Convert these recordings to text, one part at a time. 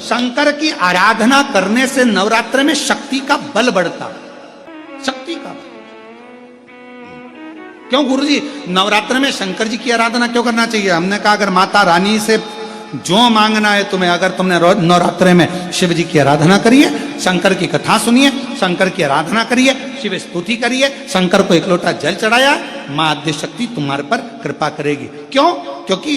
शंकर की आराधना करने से नवरात्र में शक्ति का बल बढ़ता, शक्ति का बल। क्यों गुरुजी नवरात्र में शंकर जी की आराधना क्यों करना चाहिए? हमने कहा अगर माता रानी से जो मांगना है तुम्हें, अगर तुमने नवरात्र में शिव जी की आराधना करिए, शंकर की कथा सुनिए, शंकर की आराधना करिए, शिव स्तुति करिए, शंकर को एक लोटा जल चढ़ाया, मां आद्य शक्ति तुम्हारे पर कृपा करेगी। क्यों? क्योंकि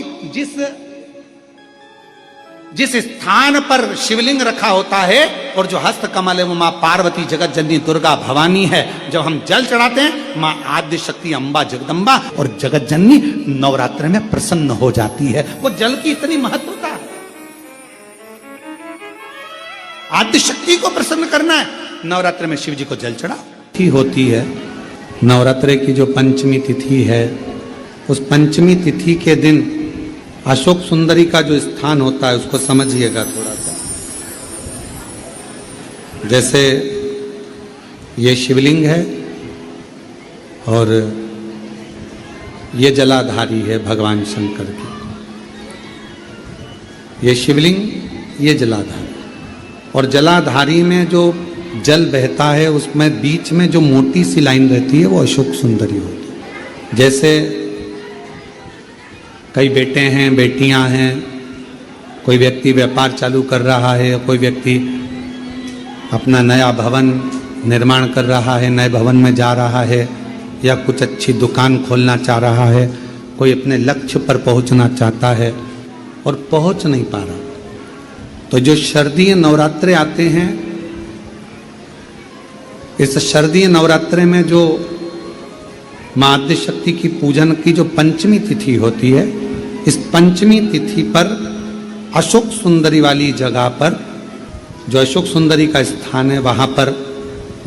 जिस स्थान पर शिवलिंग रखा होता है और जो हस्त कमल है वो मां पार्वती जगत जननी दुर्गा भवानी है। जब हम जल चढ़ाते हैं मां आद्य शक्ति अम्बा जगदम्बा और जगत जननी नवरात्र में प्रसन्न हो जाती है। वो जल की इतनी महत्वता है। आद्य शक्ति को प्रसन्न करना है, नवरात्र में शिव जी को जल चढ़ा होती है। नवरात्र की जो पंचमी तिथि है, उस पंचमी तिथि के दिन अशोक सुंदरी का जो स्थान होता है उसको समझिएगा थोड़ा सा। जैसे ये शिवलिंग है और ये जलाधारी है भगवान शंकर की। ये शिवलिंग, ये जलाधारी, और जलाधारी में जो जल बहता है उसमें बीच में जो मोटी सी लाइन रहती है वो अशोक सुंदरी होती है। जैसे कई बेटे हैं, बेटियां हैं, कोई व्यक्ति व्यापार चालू कर रहा है, कोई व्यक्ति अपना नया भवन निर्माण कर रहा है, नए भवन में जा रहा है, या कुछ अच्छी दुकान खोलना चाह रहा है, कोई अपने लक्ष्य पर पहुंचना चाहता है और पहुंच नहीं पा रहा। तो जो शारदीय नवरात्रे आते हैं, इस शारदीय नवरात्रे में जो मां आद्य शक्ति की पूजन की जो पंचमी तिथि होती है, इस पंचमी तिथि पर अशोक सुंदरी वाली जगह पर, जो अशोक सुंदरी का स्थान है, वहां पर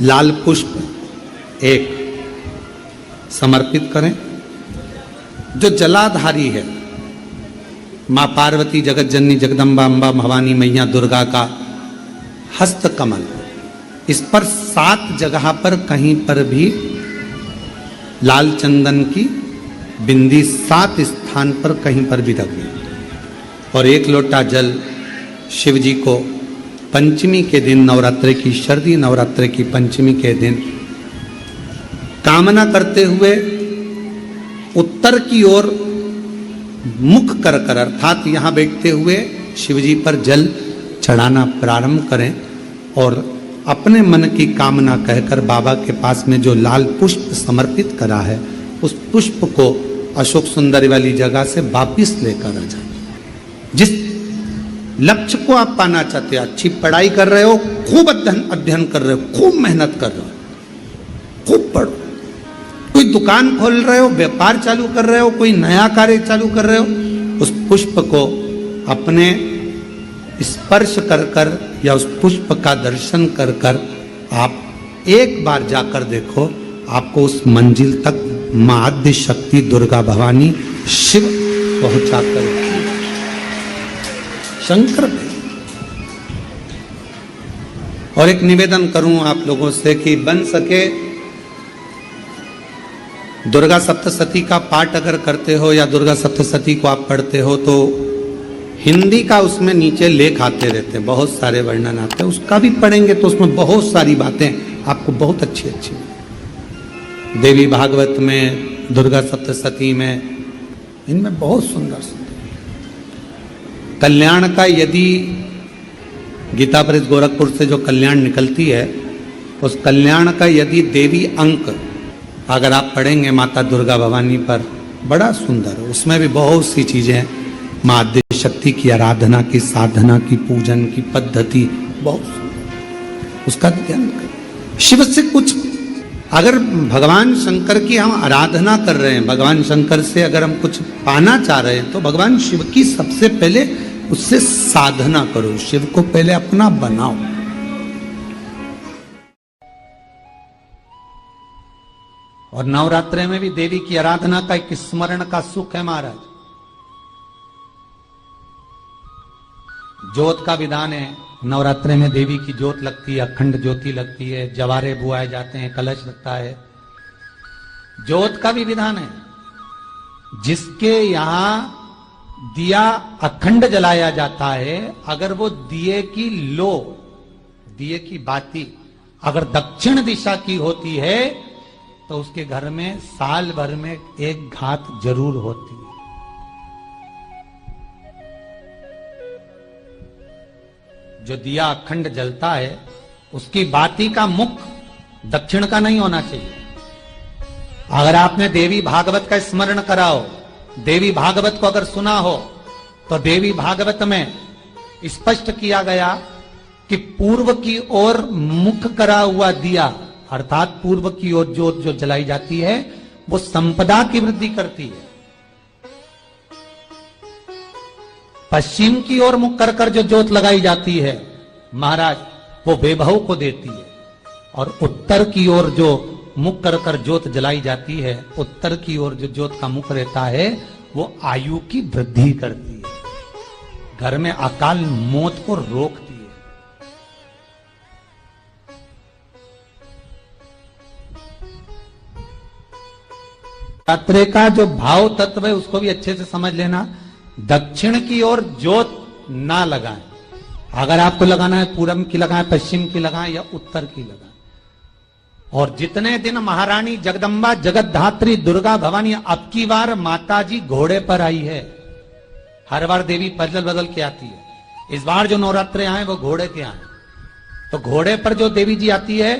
लाल पुष्प एक समर्पित करें। जो जलाधारी है मां पार्वती जगत जननी जगदम्बा अम्बा भवानी मैया दुर्गा का हस्त कमल, इस पर 7 जगह पर कहीं पर भी लाल चंदन की बिंदी 7 स्थान पर कहीं पर भी रखी, और 1 लोटा जल शिव जी को पंचमी के दिन, नवरात्रि की शारदीय नवरात्रि की पंचमी के दिन कामना करते हुए उत्तर की ओर मुख कर कर, अर्थात यहाँ बैठते हुए शिव जी पर जल चढ़ाना प्रारंभ करें और अपने मन की कामना कहकर बाबा के पास में जो लाल पुष्प समर्पित करा है उस पुष्प को अशोक सुंदरी वाली जगह से वापिस लेकर आ जाए। जिस लक्ष्य को आप पाना चाहते हो, अच्छी पढ़ाई कर रहे हो, खूब अध्ययन कर रहे हो, खूब मेहनत कर रहे हो, खूब पढ़ो, कोई दुकान खोल रहे हो, व्यापार चालू कर रहे हो, कोई नया कार्य चालू कर रहे हो, उस पुष्प को अपने स्पर्श कर कर या उस पुष्प का दर्शन कर कर आप एक बार जाकर देखो, आपको उस मंजिल तक मां आद्य शक्ति दुर्गा भवानी शिव पहुंचा कर शंकर पे। और एक निवेदन करूं आप लोगों से कि बन सके दुर्गा सप्तशती का पाठ अगर करते हो या दुर्गा सप्तशती को आप पढ़ते हो तो हिंदी का उसमें नीचे लेख आते रहते हैं, बहुत सारे वर्णन आते हैं, उसका भी पढ़ेंगे तो उसमें बहुत सारी बातें आपको बहुत अच्छी अच्छी, देवी भागवत में, दुर्गा सप्तशती में, इनमें बहुत सुंदर सुंदर कल्याण का, यदि गीता परिषद गोरखपुर से जो कल्याण निकलती है उस कल्याण का यदि देवी अंक अगर आप पढ़ेंगे माता दुर्गा भवानी पर, बड़ा सुंदर, उसमें भी बहुत सी चीजें मां आद्य शक्ति की आराधना की, साधना की, पूजन की पद्धति बहुत सुंदर, उसका ध्यान करें। शिव से कुछ, अगर भगवान शंकर की हम आराधना कर रहे हैं, भगवान शंकर से अगर हम कुछ पाना चाह रहे हैं तो भगवान शिव की सबसे पहले उससे साधना करो, शिव को पहले अपना बनाओ। और नवरात्रि में भी देवी की आराधना का एक स्मरण का सुख है महाराज। ज्योत का विधान है, नवरात्रि में देवी की ज्योत लगती है, अखंड ज्योति लगती है, जवारे बुआए जाते हैं, कलश लगता है, ज्योत का भी विधान है। जिसके यहाँ दिया अखंड जलाया जाता है। अगर वो दिए की लो, दिए की बाती अगर दक्षिण दिशा की होती है तो उसके घर में साल भर में एक घात जरूर होती है। जो दिया अखंड जलता है उसकी बाती का मुख दक्षिण का नहीं होना चाहिए। अगर आपने देवी भागवत का स्मरण करा हो, देवी भागवत को अगर सुना हो, तो देवी भागवत में स्पष्ट किया गया कि पूर्व की ओर मुख करा हुआ दिया, अर्थात पूर्व की ओर ज्योत जो जलाई जाती है वो संपदा की वृद्धि करती है। पश्चिम की ओर मुख कर कर जो ज्योत लगाई जाती है महाराज वो वैभव को देती है। और उत्तर की ओर जो मुख कर कर ज्योत जलाई जाती है, उत्तर की ओर जो ज्योत का मुख रहता है वो आयु की वृद्धि करती है, घर में अकाल मौत को रोकती है। रात्रि का जो भाव तत्व है उसको भी अच्छे से समझ लेना। दक्षिण की ओर ज्योत ना लगाएं। अगर आपको लगाना है पूरब की लगाएं, पश्चिम की लगाएं या उत्तर की लगाएं। और जितने दिन महारानी जगदम्बा जगतधात्री दुर्गा भवानी, अब की बार माताजी घोड़े पर आई है। हर बार देवी बदल बदल के आती है। इस बार जो नवरात्रे आए वो घोड़े के आए। तो घोड़े पर जो देवी जी आती है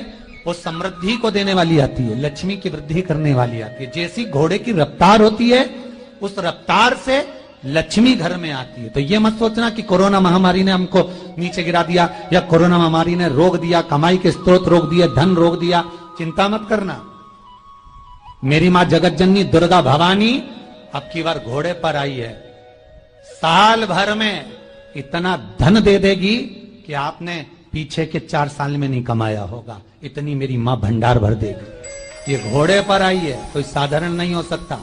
वो समृद्धि को देने वाली आती है, लक्ष्मी की वृद्धि करने वाली आती है। जैसी घोड़े की रफ्तार होती है उस रफ्तार से लक्ष्मी घर में आती है। तो ये मत सोचना कि कोरोना महामारी ने हमको नीचे गिरा दिया या कोरोना महामारी ने रोक दिया, कमाई के स्रोत रोक दिए, धन रोक दिया। चिंता मत करना। मेरी मां जगत जननी दुर्गा भवानी अब की बार घोड़े पर आई है। साल भर में इतना धन दे देगी कि आपने पीछे के 4 साल में नहीं कमाया होगा। इतनी मेरी मां भंडार भर देगी। ये घोड़े पर आई है, कोई साधारण नहीं हो सकता।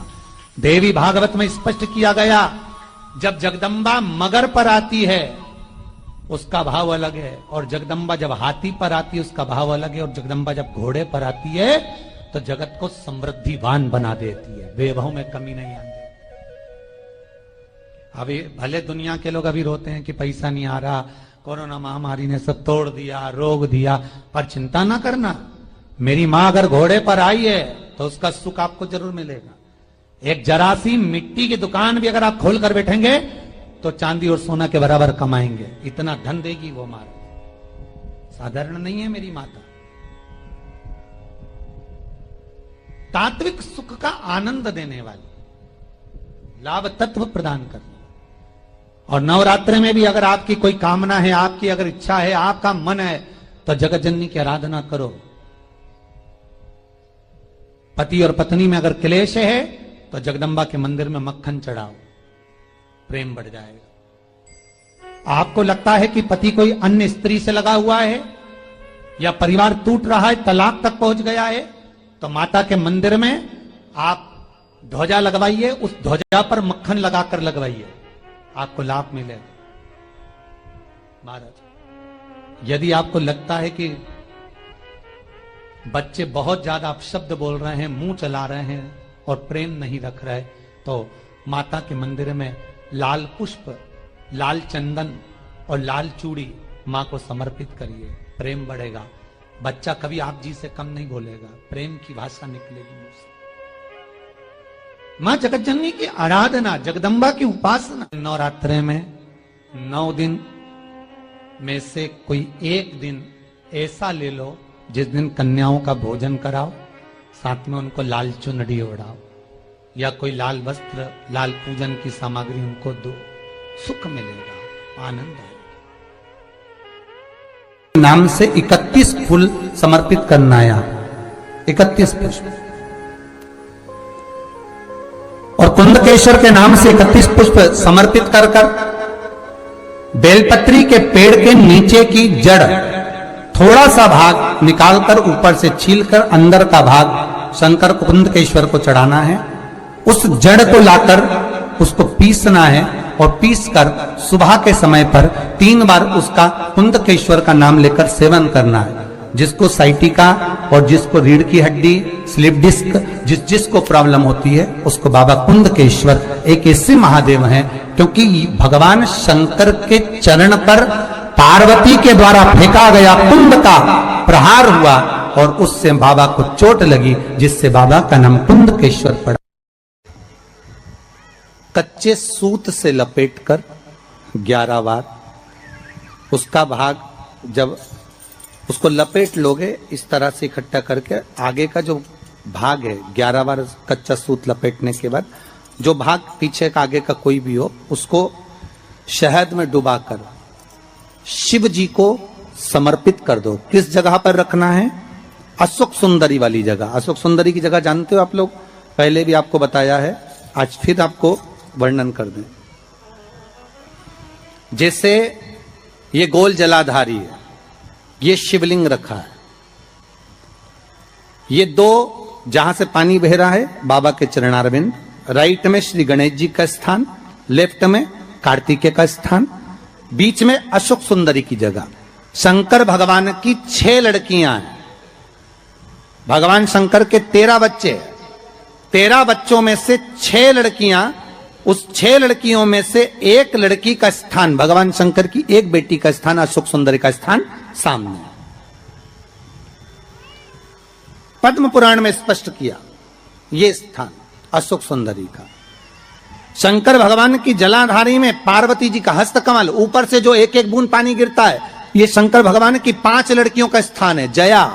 देवी भागवत में स्पष्ट किया गया, जब जगदम्बा मगर पर आती है उसका भाव अलग है, और जगदम्बा जब हाथी पर आती है उसका भाव अलग है, और जगदम्बा जब घोड़े पर आती है तो जगत को समृद्धिवान बना देती है, वैभव में कमी नहीं आती। अभी भले दुनिया के लोग अभी रोते हैं कि पैसा नहीं आ रहा, कोरोना महामारी ने सब तोड़ दिया, रोक दिया, पर चिंता ना करना। मेरी मां अगर घोड़े पर आई है तो उसका सुख आपको जरूर मिलेगा। एक जरा सी मिट्टी की दुकान भी अगर आप खोल कर बैठेंगे तो चांदी और सोना के बराबर कमाएंगे। इतना धन देगी वो मारा, साधारण नहीं है मेरी माता। तात्विक सुख का आनंद देने वाली, लाभ तत्व प्रदान करने। और नवरात्रि में भी अगर आपकी कोई कामना है, आपकी अगर इच्छा है, आपका मन है, तो जगत जननी की आराधना करो। पति और पत्नी में अगर क्लेश है तो जगदम्बा के मंदिर में मक्खन चढ़ाओ, प्रेम बढ़ जाएगा। आपको लगता है कि पति कोई अन्य स्त्री से लगा हुआ है या परिवार टूट रहा है, तलाक तक पहुंच गया है, तो माता के मंदिर में आप ध्वजा लगवाइए, उस ध्वजा पर मक्खन लगाकर लगवाइए, आपको लाभ मिलेगा। महाराज, यदि आपको लगता है कि बच्चे बहुत ज्यादा अपशब्द बोल रहे हैं, मुंह चला रहे हैं और प्रेम नहीं रख रहे, तो माता के मंदिर में लाल पुष्प, लाल चंदन और लाल चूड़ी मां को समर्पित करिए, प्रेम बढ़ेगा। बच्चा कभी आप जी से कम नहीं बोलेगा, प्रेम की भाषा निकलेगी मुंह से। मां जगत जननी की आराधना, जगदम्बा की उपासना। नवरात्रे में 9 दिन में से कोई एक दिन ऐसा ले लो जिस दिन कन्याओं का भोजन कराओ, साथ में उनको लाल चुनरी ओढ़ाओ या कोई लाल वस्त्र, लाल पूजन की सामग्री उनको दो, सुख मिलेगा, आनंद आएगा। नाम से 31 फूल समर्पित करना है, 31 पुष्प। और कुंदकेश्वर के नाम से 31 पुष्प समर्पित कर कर बेलपत्री के पेड़ के नीचे की जड़ थोड़ा सा भाग निकालकर ऊपर से छीलकर अंदर का भाग शंकर कुंदकेश्वर को चढ़ाना है। उस जड़ को लाकर उसको पीसना है और पीसकर सुबह के समय पर 3 बार उसका कुंदकेश्वर का नाम लेकर सेवन करना है। जिसको साइटिका और जिसको रीढ़ की हड्डी, स्लिप डिस्क, जिसको प्रॉब्लम होती है उसको बाबा कुंदकेश्वर एक ऐसे महादेव हैं, क्योंकि भगवान शंकर के चरण पर पार्वती के द्वारा फेंका गया कुंद का प्रहार हुआ और उससे बाबा को चोट लगी, जिससे बाबा का नाम कुंदकेश्वर पड़ा। कच्चे सूत से लपेटकर 11 बार उसका भाग, जब उसको लपेट लोगे इस तरह से इकट्ठा करके, आगे का जो भाग है 11 बार कच्चा सूत लपेटने के बाद जो भाग पीछे का आगे का कोई भी हो, उसको शहद में डुबाकर शिव जी को समर्पित कर दो। किस जगह पर रखना है? अशोक सुंदरी वाली जगह। अशोक सुंदरी की जगह जानते हो आप लोग, पहले भी आपको बताया है, आज फिर आपको वर्णन कर दें। जैसे ये गोल जलाधारी है, ये शिवलिंग रखा है, ये 2 जहां से पानी बह रहा है बाबा के चरणारविंद, राइट में श्री गणेश जी का स्थान, लेफ्ट में कार्तिकेय का स्थान, बीच में अशोक सुंदरी की जगह। शंकर भगवान की 6 लड़कियां हैं। भगवान शंकर के 13 बच्चे, 13 बच्चों में से 6 लड़कियां, उस 6 लड़कियों में से एक लड़की का स्थान, भगवान शंकर की एक बेटी का स्थान, अशोक सुंदरी का स्थान सामने है। पद्म पुराण में स्पष्ट किया ये स्थान अशोक सुंदरी का। शंकर भगवान की जलाधारी में पार्वती जी का हस्तकमल, ऊपर से जो एक एक बूंद पानी गिरता है, ये शंकर भगवान की 5 लड़कियों का स्थान है। जया,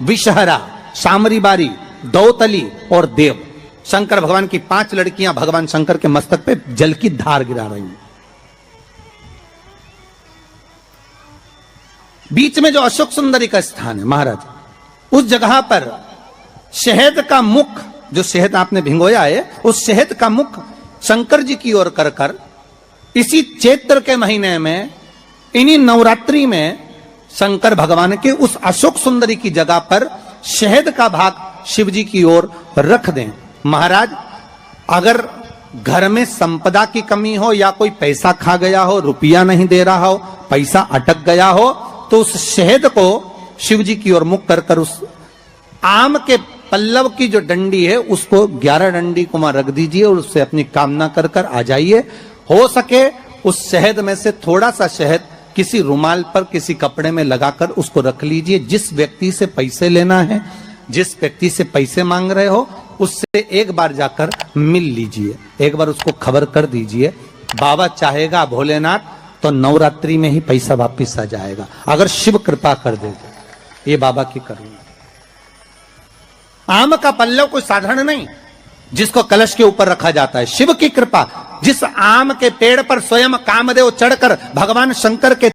विषहरा, सामरीबारी, दौतली और देव। शंकर भगवान की 5 लड़कियां भगवान शंकर के मस्तक पे जल की धार गिरा रही हैं। बीच में जो अशोक सुंदरी का स्थान है महाराज, उस जगह पर शहद का मुख, जो शहद आपने भिंगोया है, उस शहद का मुख शंकर जी की ओर कर कर इसी चैत्र के महीने में, इन्हीं नवरात्रि में शंकर भगवान के उस अशोक सुंदरी की जगह पर शहद का भाग शिव जी की ओर रख दें। महाराज, अगर घर में संपदा की कमी हो या कोई पैसा खा गया हो, रुपया नहीं दे रहा हो, पैसा अटक गया हो, तो उस शहद को शिव जी की ओर मुख कर कर उस आम के पल्लव की जो डंडी है उसको 11 डंडी को वहां रख दीजिए और उससे अपनी कामना कर कर आ जाइए। हो सके उस शहद में से थोड़ा सा शहद किसी रुमाल पर, किसी कपड़े में लगाकर उसको रख लीजिए। जिस व्यक्ति से पैसे लेना है, जिस व्यक्ति से पैसे मांग रहे हो, उससे एक बार जाकर मिल लीजिए, एक बार उसको खबर कर दीजिए। बाबा चाहेगा भोलेनाथ तो नवरात्रि में ही पैसा वापिस आ जाएगा, अगर शिव कृपा कर दे। ये बाबा की करुणा। आम का पल्लव कोई साधारण नहीं जिसको कलश के ऊपर रखा जाता है, शिव की कृपा। जिस आम के पेड़ पर स्वयं कामदेव चढ़कर भगवान शंकर के